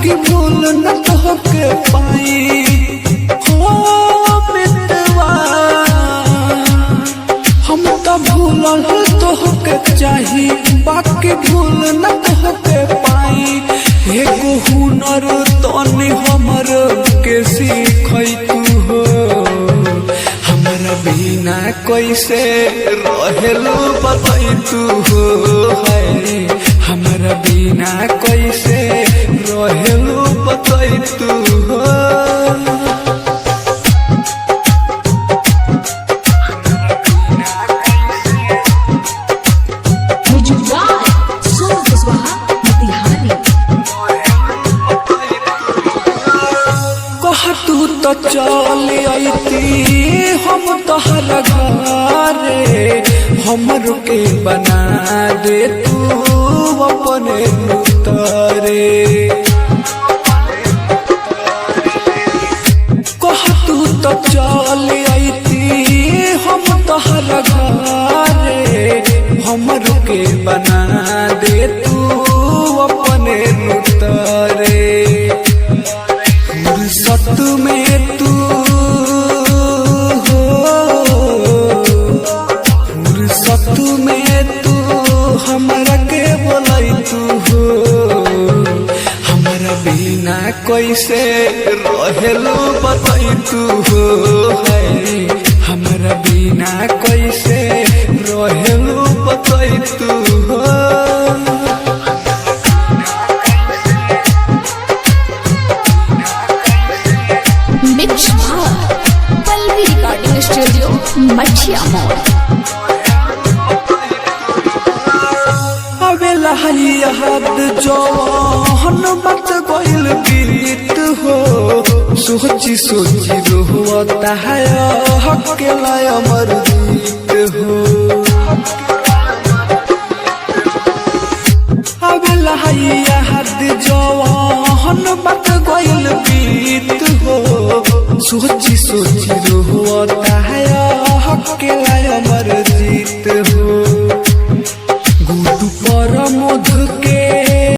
बाकी भूल न तोहके पाई हो मितवा। हम तो भूलल तोहके चाही बाकी भूल न तोहके पाई। एगो हुनर तनी हमर के सीखई तू हो। हमरा बिना कैसे रहेलू बताई तू हो है। हमरा बिना कैसे रहेलू बताई तू हो। तू तो चल आईती हम तोहरा घरे। हमर के बना दे तू अपने उतरे। कह तू तो चल आईती हम तोहरा घरे। हमर के बना दे तू अपने उतरे। फुर्सत में तू हो, फुर्सत में तू हमरा के बोलाई तू हो। हमरा बिना कैसे रहेलू बताई तू हो है। हमरा बिना कैसे रहेलू बताई तू हो। पल्लवी रिकॉर्डिंग स्टूडियो मछिया मोड़। अबेला याद जौन बात गइल बीत हो। सोची सोची रोता है अकेला अमर जीत हो। अबेला याद जौन बात गइल बीत हो। सोची सोची रोता है अकेला अमर जीत हो।